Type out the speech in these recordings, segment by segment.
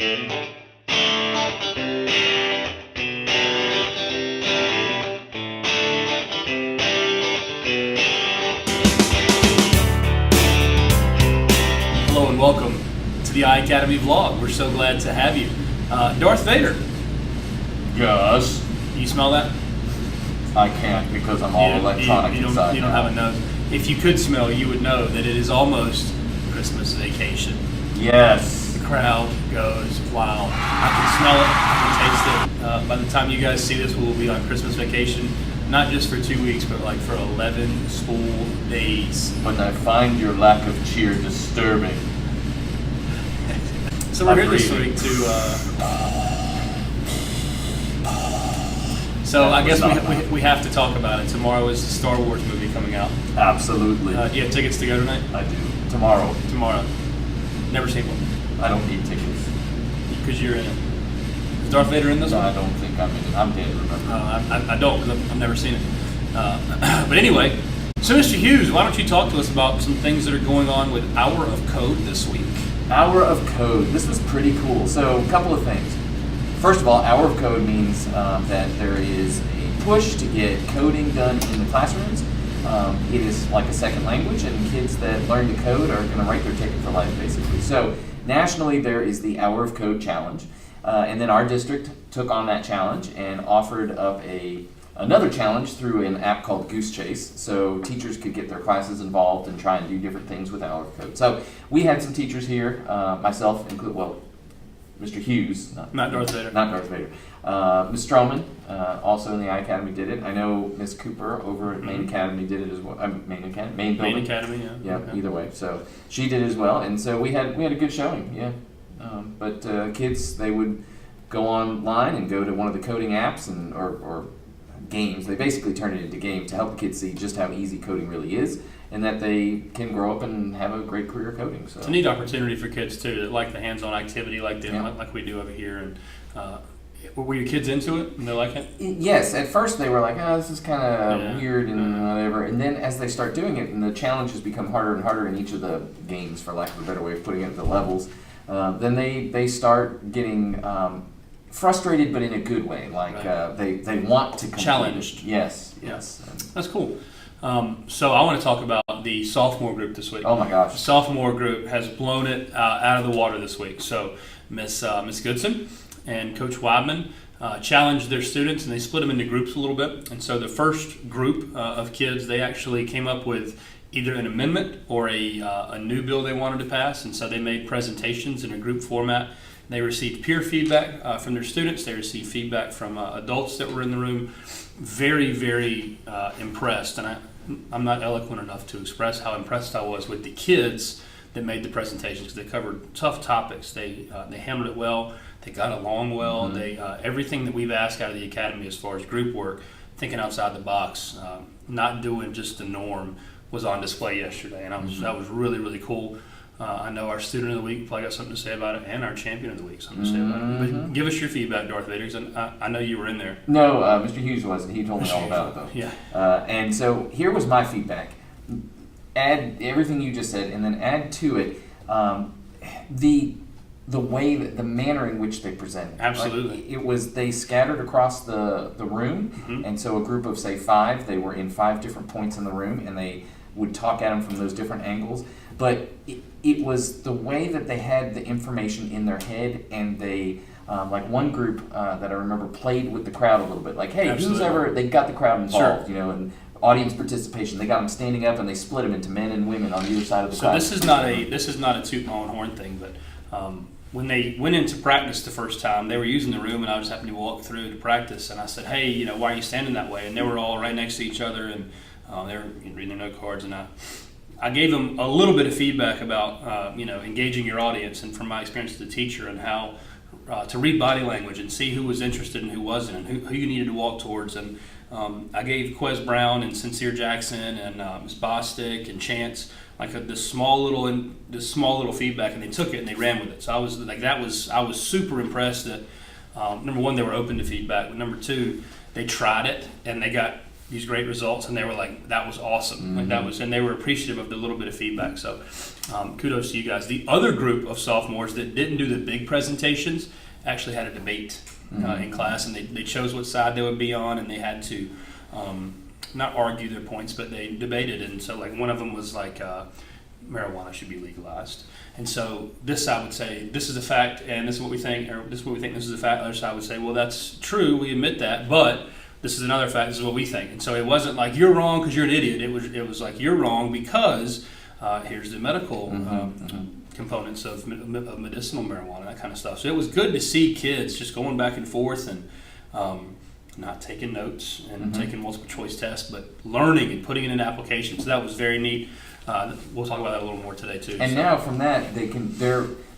Hello and welcome to the iAcademy vlog. We're so glad to have you. Darth Vader, Yes. you smell that? I can't because I'm all electronic inside. You don't have a nose. If you could smell, you would know that it is almost Christmas vacation. Yes. The crowd goes wild. I can smell it. I can taste it. By the time you guys see this, we'll be on Christmas vacation, not just for 2 weeks, but like for 11 school days. But I find your lack of cheer disturbing. So we're here this week to. So I guess we have to talk about it. Tomorrow is the Star Wars movie coming out. Absolutely. Do you have tickets to go tonight? I do. Tomorrow. Tomorrow. Never seen one. I don't need tickets. Because you're in it. Is Darth Vader in this No, one? I don't think I'm in it. I'm dead, remember. I don't, because I've never seen it. But anyway, so Mr. Hughes, why don't you talk to us about some things that are going on with Hour of Code this week? Hour of Code. This was pretty cool. So, a couple of things. First of all, Hour of Code means that there is a push to get coding done in the classrooms. It is like a second language, and kids that learn to code are going to write their ticket for life, basically. So, nationally, there is the Hour of Code challenge. And then our district took on that challenge and offered up another challenge through an app called Goose Chase, so teachers could get their classes involved and try and do different things with Hour of Code. So we had some teachers here, myself included, well, Mr. Hughes. Not Darth Vader. Not Darth Vader. Ms. Stroman, also in the iAcademy, did it. I know Ms. Cooper over at Main Academy did it as well. Main Academy? Main Building? Main Academy, yeah. Yeah, Okay. Either way. So she did it as well, and so we had a good showing, yeah. But kids, they would go online and go to one of the coding apps or games. They basically turn it into games to help the kids see just how easy coding really is, and that they can grow up and have a great career coding. So It's a neat opportunity for kids too that like the hands-on activity like we do over here. And were your kids into it? And they like it? Yes, at first they were like, oh, this is kind of weird and Mm-hmm. whatever. And then as they start doing it, and the challenges become harder and harder in each of the games, for lack of a better way of putting it, the levels, then they start getting frustrated, but in a good way. Like they want to complete Challenged. it. Yes. That's cool. So I want to talk about the sophomore group this week. Oh my gosh. The sophomore group has blown it out of the water this week. So Miss Goodson and Coach Weidman challenged their students, and they split them into groups a little bit. And so the first group of kids, they actually came up with either an amendment or a new bill they wanted to pass. And so they made presentations in a group format. They received peer feedback from their students. They received feedback from adults that were in the room. Very, very impressed. And I'm not eloquent enough to express how impressed I was with the kids that made the presentations, because they covered tough topics. They handled it well. They got along well. Mm-hmm. They everything that we've asked out of the academy as far as group work, thinking outside the box, not doing just the norm, was on display yesterday, and that was really, really cool. I know our student of the week probably got something to say about it, and our champion of the week something to say about it. But give us your feedback, Darth Vader, 'cause I know you were in there. No, Mr. Hughes wasn't. He told me all about it, though. Yeah. And so here was my feedback. Add everything you just said, and then add to it the way that the manner in which they presented. Absolutely. Like, it was, they scattered across the room, and so a group of, say, 5, they were in 5 different points in the room, and they would talk at them from those different angles. But it was the way that they had the information in their head, and they, like one group that I remember played with the crowd a little bit. Like, hey, Absolutely. they got the crowd involved, Sure. And audience participation. They got them standing up, and they split them into men and women on either side of the So class. this is not a toot my own horn thing, but when they went into practice the first time, they were using the room, and I just happened to walk through to practice, and I said, hey, why are you standing that way? And they were all right next to each other, and they were reading their note cards, and I gave them a little bit of feedback about engaging your audience, and from my experience as a teacher, and how to read body language and see who was interested and who wasn't, and who you needed to walk towards. And I gave Quez Brown and Sincere Jackson and Ms. Bostic and Chance like this small little feedback, and they took it and they ran with it. So I was super impressed that number one, they were open to feedback, but number two, they tried it and they got these great results, and they were like, that was awesome. Like that was, and they were appreciative of the little bit of feedback. So kudos to you guys. The other group of sophomores that didn't do the big presentations actually had a debate in class, and they chose what side they would be on, and they had to not argue their points, but they debated. And so like one of them was like marijuana should be legalized. And so this side would say, this is a fact, and this is what we think, or this is what we think, this is a fact. The other side would say, well, that's true, we admit that, but this is another fact, this is what we think. And so it wasn't like, you're wrong because you're an idiot. It was like, you're wrong because here's the medical components of medicinal marijuana, that kind of stuff. So it was good to see kids just going back and forth and not taking notes and taking multiple choice tests, but learning and putting it in application. So that was very neat. We'll talk about that a little more today too. And now from that,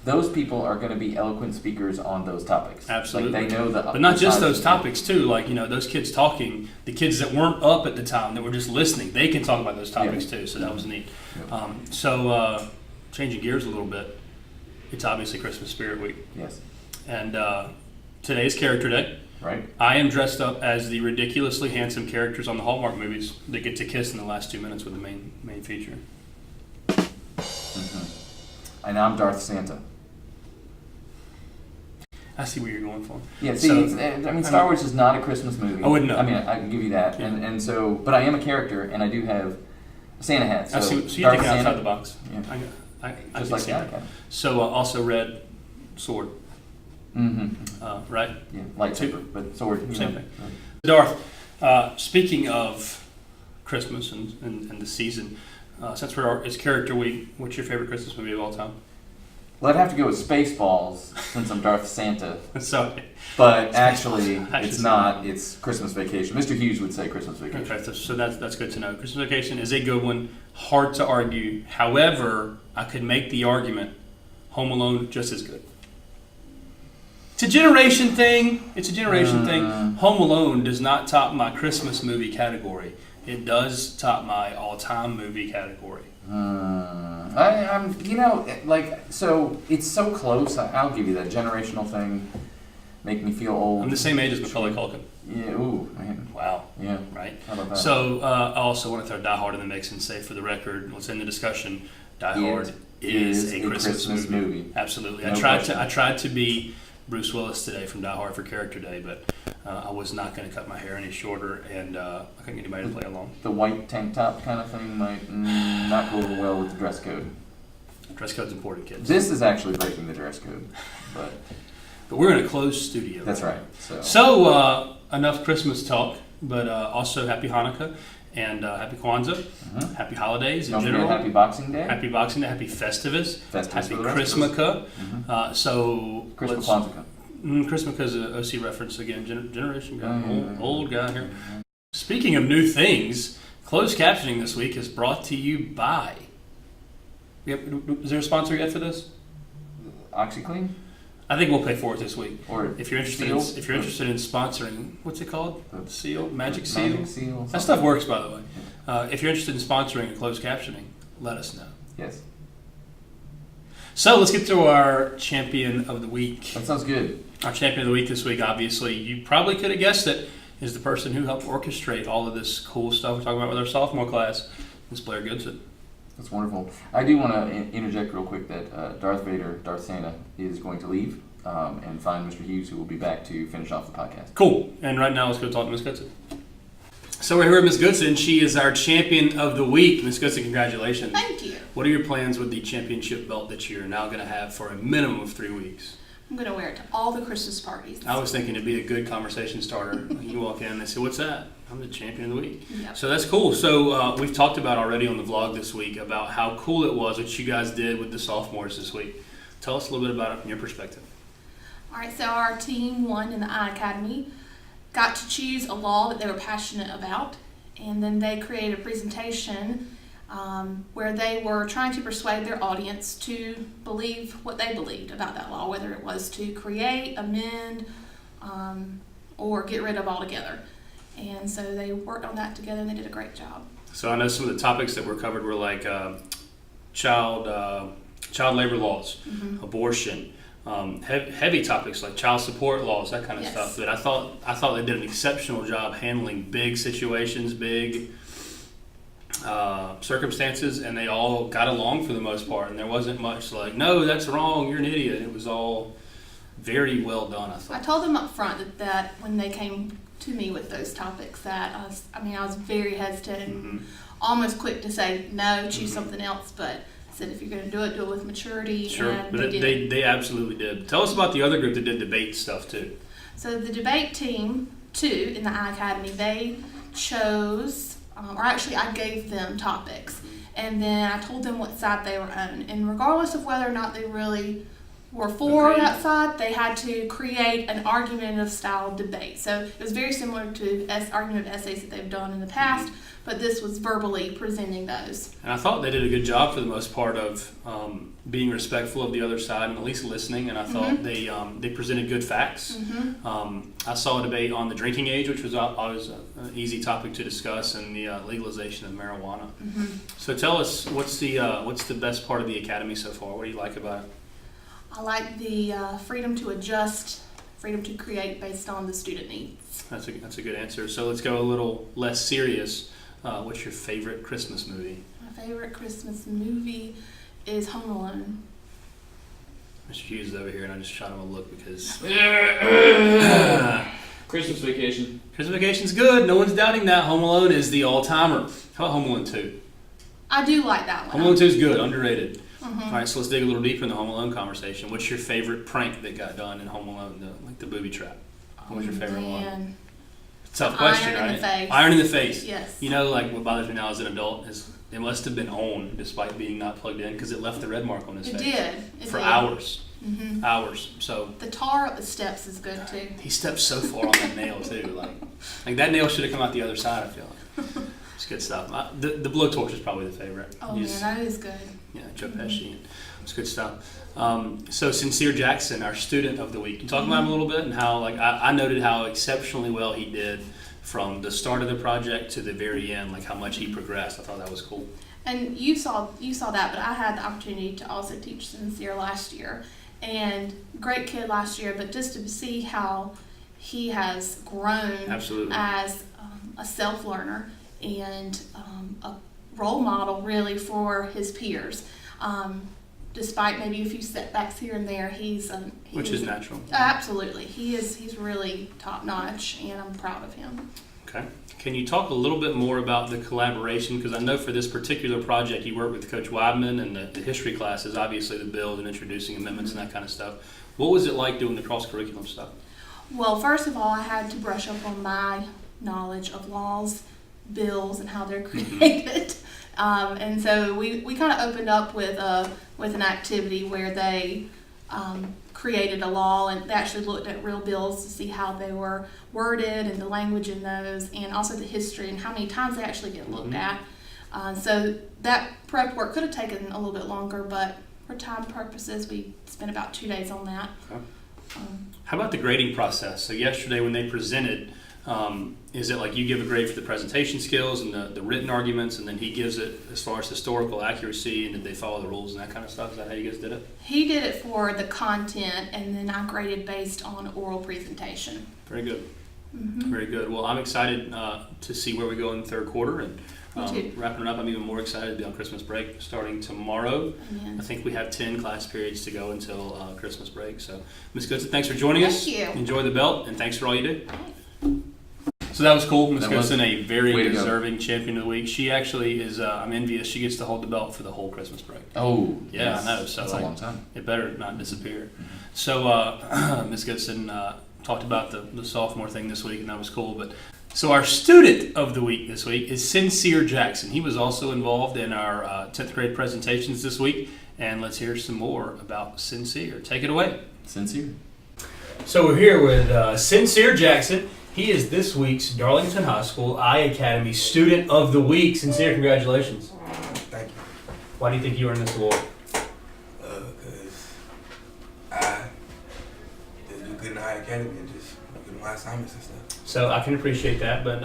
those people are going to be eloquent speakers on those topics. Absolutely. Like they know but not just those topics too. Like, those kids talking, the kids that weren't up at the time, that were just listening, they can talk about those topics too. So that was neat. So changing gears a little bit, it's obviously Christmas Spirit Week. Yes. And today's Character Day. Right. I am dressed up as the ridiculously handsome characters on the Hallmark movies that get to kiss in the last 2 minutes with the main feature. And I'm Darth Santa. I see what you're going for. Yeah, see, Star Wars is not a Christmas movie. I wouldn't know. I mean, I can give you that. Yeah. And so, but I am a character, and I do have a Santa hat. So, so you're thinking outside the box. Yeah. I just like that. iAcademy. So also red sword. Right? Yeah, lightsaber, but sword. Same thing. Right. Darth, speaking of Christmas and the season, since it's Character Week, what's your favorite Christmas movie of all time? Well, I'd have to go with Spaceballs since I'm Darth Santa. Sorry. But actually, it's not. It's Christmas Vacation. Mr. Hughes would say Christmas Vacation. Okay, so that's good to know. Christmas Vacation is a good one. Hard to argue. However, I could make the argument Home Alone just as good. It's a generation thing. Home Alone does not top my Christmas movie category. It does top my all-time movie category. So it's so close. I'll give you that generational thing. Make me feel old. I'm the same age as Macaulay Culkin. Yeah. Ooh, man. Wow. Yeah. Right. How about that? So I also want to throw Die Hard in the mix and say, for the record, let's end the discussion. Die Hard is a Christmas movie. Absolutely. No I tried to be Bruce Willis today from Die Hard for Character Day, but I was not going to cut my hair any shorter, and I couldn't get anybody to play along. The white tank top kind of thing might not go over well with the dress code. Dress code's important, kids. This is actually breaking the dress code, but we're in a closed studio. That's right. So enough Christmas talk, but also Happy Hanukkah and Happy Kwanzaa, Happy Holidays in general. Happy Boxing Day. Happy Boxing Day, Happy Festivus, Happy Christmaka. Christmaka is an OC reference again, generation guy, old guy here. Speaking of new things, closed captioning this week is brought to you by. Is there a sponsor yet for this? OxyClean? I think we'll pay for it this week. Or if you're interested in sponsoring, what's it called? Seal? Magic Seal? Magic Seal. That stuff works, by the way. If you're interested in sponsoring a closed captioning, let us know. Yes. So let's get to our champion of the week. That sounds good. Our champion of the week this week, obviously, you probably could have guessed it, is the person who helped orchestrate all of this cool stuff we're talking about with our sophomore class, Miss Blair Goodson. That's wonderful. I do want to interject real quick that Darth Vader, Darth Santa, is going to leave and find Mr. Hughes, who will be back to finish off the podcast. Cool. And right now, let's go talk to Miss Goodson. So we're here with Miss Goodson. She is our champion of the week. Miss Goodson, congratulations. Thank you. What are your plans with the championship belt that you're now going to have for a minimum of 3 weeks? I'm going to wear it to all the Christmas parties. I was thinking it'd be a good conversation starter. You walk in and they say, "What's that?" I'm the champion of the week. Yep. So that's cool. So we've talked about already on the vlog this week about how cool it was what you guys did with the sophomores this week. Tell us a little bit about it from your perspective. All right, so our team won in the iAcademy, got to choose a law that they were passionate about, and then they created a presentation where they were trying to persuade their audience to believe what they believed about that law, whether it was to create, amend, or get rid of altogether. And so they worked on that together, and they did a great job. So I know some of the topics that were covered were like child labor laws, abortion, heavy topics like child support laws, that kind of Yes. stuff. But I thought they did an exceptional job handling big situations, big circumstances, and they all got along for the most part. And there wasn't much like, no, that's wrong, you're an idiot. It was all very well done, I I thought. told them up front that when they came to me with those topics that I was very hesitant and almost quick to say, no, choose something else. But I said, if you're going to do it with maturity. Sure, And but they absolutely did. Tell us about the other group that did debate stuff too. So the debate team, 2 in the iAcademy, they chose, or actually I gave them topics. And then I told them what side they were on. And regardless of whether or not they really were for Agreed. that side, they had to create an argumentative style debate. So it was very similar to argumentative essays that they've done in the past, but this was verbally presenting those. And I thought they did a good job for the most part of being respectful of the other side and at least listening. And I thought they presented good facts. I saw a debate on the drinking age, which was always an easy topic to discuss, and the legalization of marijuana. So tell us, what's the best part of the academy so far? What do you like about it? I like the freedom to adjust, freedom to create based on the student needs. That's a good answer. So let's go a little less serious. What's your favorite Christmas movie? My favorite Christmas movie is Home Alone. Mr. Hughes is over here, and I just shot him a look because Christmas Vacation. Christmas Vacation's good. No one's doubting that. Home Alone is the all-timer. How about Home Alone 2? I do like that one. Home Alone 2 is good, underrated. All right, so let's dig a little deeper in the Home Alone conversation. What's your favorite prank that got done in Home Alone, like the booby trap? What was your favorite one? Tough question, Iron in right? the face. Iron in the face. Yes. You know, like what bothers me now as an adult is it must have been on despite being not plugged in because it left the red mark on his It face. did. It For did. hours. Hours. So The tar up the steps is good too. he stepped so far on that nail too. Like that nail should have come out the other side, I feel like. It's good stuff. The blowtorch is probably the favorite. Oh You just- man, that is good. Yeah, Joe Pesci. It's good stuff. So Sincere Jackson, our student of the week. Can you talk about him a little bit and how, like, I noted how exceptionally well he did from the start of the project to the very end, like how much he progressed. I thought that was cool. And you saw that, but I had the opportunity to also teach Sincere last year, and great kid last year. But just to see how he has grown Absolutely. as a self learner and a role model really for his peers. Despite maybe a few setbacks here and there, Which is natural. Absolutely, he's really top notch, and I'm proud of him. Okay. Can you talk a little bit more about the collaboration? Because I know for this particular project, you worked with Coach Weidman and the history classes, obviously the build and introducing amendments and that kind of stuff. What was it like doing the cross-curriculum stuff? Well, first of all, I had to brush up on my knowledge of laws, bills, and how they're created. And so we kind of opened up with an activity where they created a law, and they actually looked at real bills to see how they were worded and the language in those, and also the history and how many times they actually get looked at. So that prep work could have taken a little bit longer, but for time purposes, we spent about 2 days on that. Okay. How about the grading process? So yesterday when they presented, is it like you give a grade for the presentation skills and the written arguments, and then he gives it as far as historical accuracy, and did they follow the rules and that kind of stuff? Is that how you guys did it? He did it for the content, and then I graded based on oral presentation. Very good. Very good. Well, I'm excited to see where we go in the third quarter, and Me too. wrapping it up, I'm even more excited to be on Christmas break starting tomorrow. Amen. I think we have 10 class periods to go until Christmas break. So, Ms. Goodson, thanks for joining us. Thank you. Enjoy the belt, and thanks for all you do. So that was cool. Ms. That was. Goodson, a very Way to go. deserving champion of the week. She actually is, I'm envious, she gets to hold the belt for the whole Christmas break. Oh, Yeah, yes. I know. So That's like, a long time. It better not disappear. So Ms. Goodson talked about the sophomore thing this week, and that was cool. But so our student of the week this week is Sincere Jackson. He was also involved in our 10th grade presentations this week, and let's hear some more about Sincere. Take it away. Sincere. So we're here with Sincere Jackson. He is this week's Darlington High School iAcademy Student of the Week. Sincere, congratulations. Thank you. Why do you think you earned this award? Because I just do good in iAcademy and just do my assignments and stuff. So I can appreciate that, but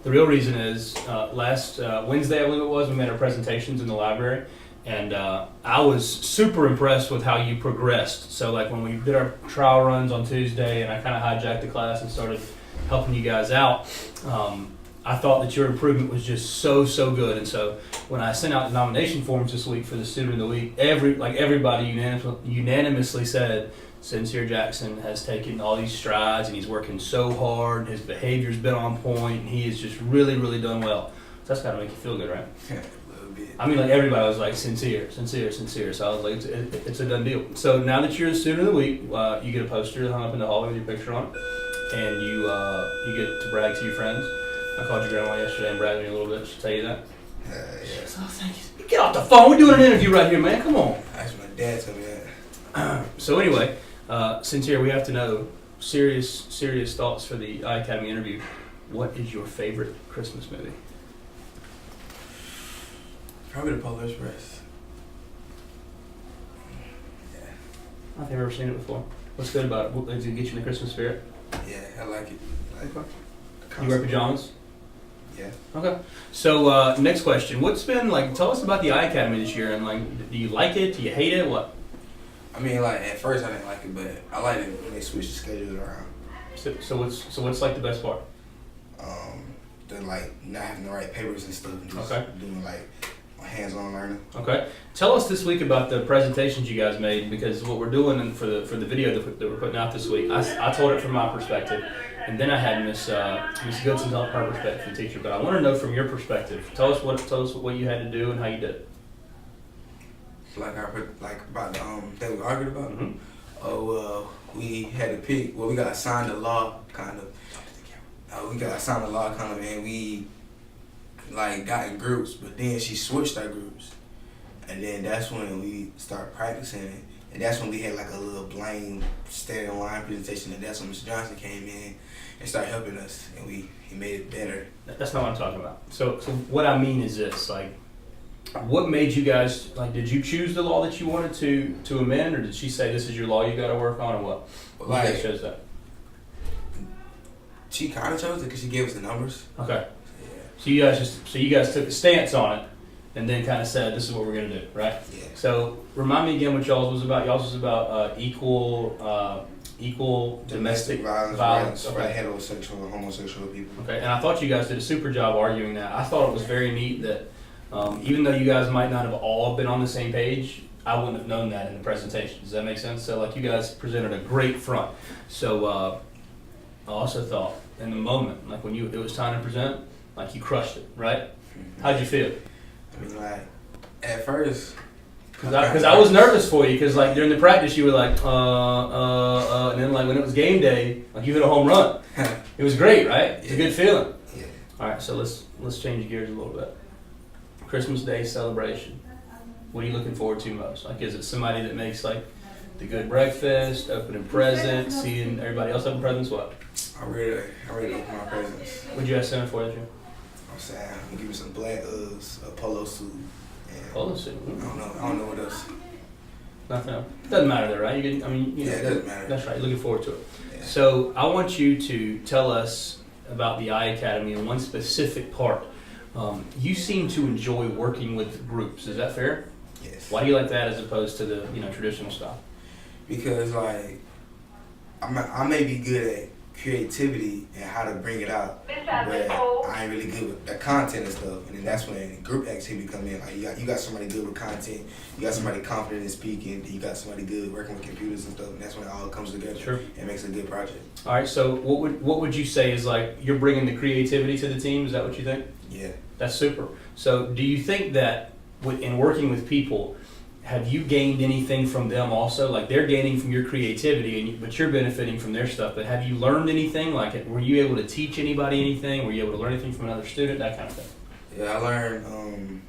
the real reason is last Wednesday, I believe it was, we made our presentations in the library, And I was super impressed with how you progressed. So like when we did our trial runs on Tuesday and I kind of hijacked the class and started helping you guys out, I thought that your improvement was just so good. And so when I sent out the nomination forms this week for the Student of the Week, everybody unanimously said Sincere Jackson has taken all these strides and he's working so hard. His behavior's been on point and he has just really done well. So that's got to make you feel good, right? Yeah, a little bit. I mean, like everybody was like sincere. So I was like, it's a done deal. So now that you're a Student of the Week, you get a poster hung up in the hallway with your picture on it, and you get to brag to your friends. I called your grandma yesterday and bragged to me a little bit. She tell you that? Yeah. So thank you. Get off the phone. We're doing an interview right here, man. Come on. Actually, my dad told me that. So anyway, Sincere, we have to know serious thoughts for the iAcademy interview. What is your favorite Christmas movie? Probably the Polar Express. Yeah. I don't think I've ever seen it before. What's good about it? Does it get you in the Christmas spirit? Yeah, I like it. You wear pajamas? Yeah. Okay. So next question. What's been like? Tell us about the iAcademy this year, and like, do you like it? Do you hate it? What? I mean, like at first I didn't like it, but I like it when they switch the schedule around. So what's like the best part? The like not having the right papers and stuff, and just doing like hands-on learning. Okay. Tell us this week about the presentations you guys made, because what we're doing for the video that we're putting out this week, I told it from my perspective, and then I had Miss Goodson tell her perspective, the teacher. But I want to know from your perspective. Tell us what you had to do and how you did it. Like about the thing we argued about. Mm-hmm. Oh, we had to pick. Well, we got assigned a law kind of. And we like got in groups, but then she switched our groups, and then that's when we started practicing it, and that's when we had like a little blame standing in line presentation, and that's when Mr. Johnson came in and started helping us, and he made it better. That's not what I'm talking about. So what I mean is this, like, what made you guys, like, did you choose the law that you wanted to amend, or did she say this is your law you got to work on, or what? Well, Like, you guys chose that? She kind of chose it because she gave us the numbers. Okay. Yeah. So you guys took a stance on it, and then kind of said, this is what we're going to do, right? Yeah. So remind me again what y'all's was about. Y'all's was about equal domestic violence. for heterosexual and homosexual people. Okay, and I thought you guys did a super job arguing that. I thought it was very neat that even though you guys might not have all been on the same page, I wouldn't have known that in the presentation. Does that make sense? So like you guys presented a great front. So I also thought in the moment, like when it was time to present, like you crushed it, right? Mm-hmm. How'd you feel? I mean, like at first, Because I was nervous for you, because like during the practice you were like, and then like when it was game day, like you hit a home run. It was great, right? It's a good feeling. Yeah. All right, so let's change gears a little bit. Christmas Day celebration. What are you looking forward to most? Like, is it somebody that makes like the good breakfast, opening presents, seeing everybody else open presents? What? I'm ready to open my presents. What'd you ask Santa for, Jim? I'm saying I'm gonna give you some black Uggs, a polo suit, and Polo suit. I don't know what else. Nothing else. Doesn't matter though, right? You know, It doesn't matter. That's right. Looking forward to it. Yeah. So I want you to tell us about the iAcademy and one specific part. You seem to enjoy working with groups. Is that fair? Yes. Why do you like that as opposed to the traditional style? Because like I may be good at creativity and how to bring it out, but I ain't really good with the content and stuff. And then that's when group activity come in. Like you got somebody good with content, you got somebody confident in speaking, you got somebody good working with computers and stuff. And that's when it all comes together. Sure. And makes a good project. All right. So what would you say is like you're bringing the creativity to the team? Is that what you think? Yeah. That's super. So do you think that in working with people, have you gained anything from them also? Like they're gaining from your creativity, but you're benefiting from their stuff. But have you learned anything? Like, were you able to teach anybody anything? Were you able to learn anything from another student? That kind of thing. Yeah, I learned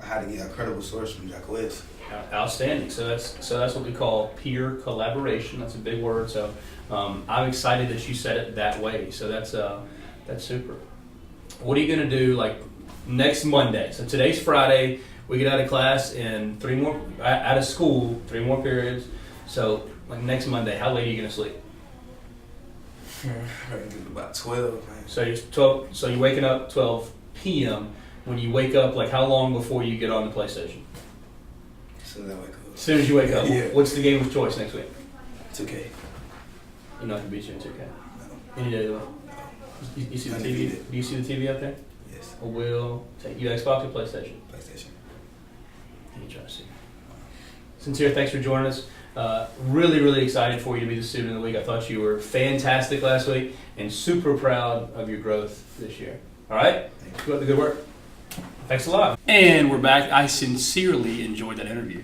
how to get a credible source from Jack West. Outstanding. So that's what we call peer collaboration. That's a big word. So I'm excited that you said it that way. So that's super. What are you gonna do like next Monday? So today's Friday. We get out of class in out of school, 3 more periods. So like next Monday, how late are you gonna sleep? About 12. Man. So you're 12. So you're waking up 12 p.m. When you wake up, like how long before you get on the PlayStation? soon as I wake up. As soon as you wake up. Yeah. What's the game of choice next week? It's okay. You're not gonna beat you in 2K. No. Any day of the week. You see the TV? Undefeated. Do you see the TV up there? Yes. Or will take you Xbox or PlayStation? PlayStation. You try to see. Sincere, thanks for joining us. Really, really excited for you to be the student of the week. I thought you were fantastic last week and super proud of your growth this year. All right? Keep up the good work. Thanks a lot. And we're back. I sincerely enjoyed that interview.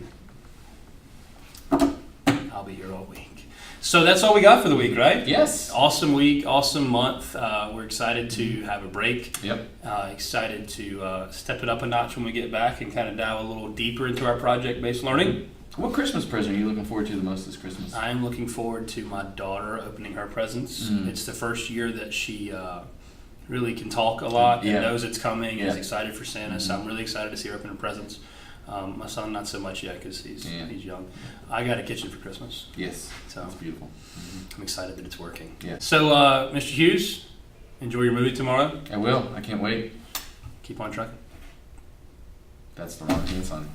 I'll be here all week. So that's all we got for the week, right? Yes. Awesome week, awesome month. We're excited to have a break. Yep. Excited to step it up a notch when we get back and kind of dive a little deeper into our project-based learning. What Christmas present are you looking forward to the most this Christmas? I'm looking forward to my daughter opening her presents. It's the first year that she really can talk a lot and knows it's coming and is excited for Santa, so I'm really excited to see her open her presents. My son, not so much yet because he's young. I got a kitchen for Christmas. Yes, so that's beautiful. I'm excited that it's working. Yeah. So, Mr. Hughes, enjoy your movie tomorrow. I will. I can't wait. Keep on trucking. That's the wrong thing, son.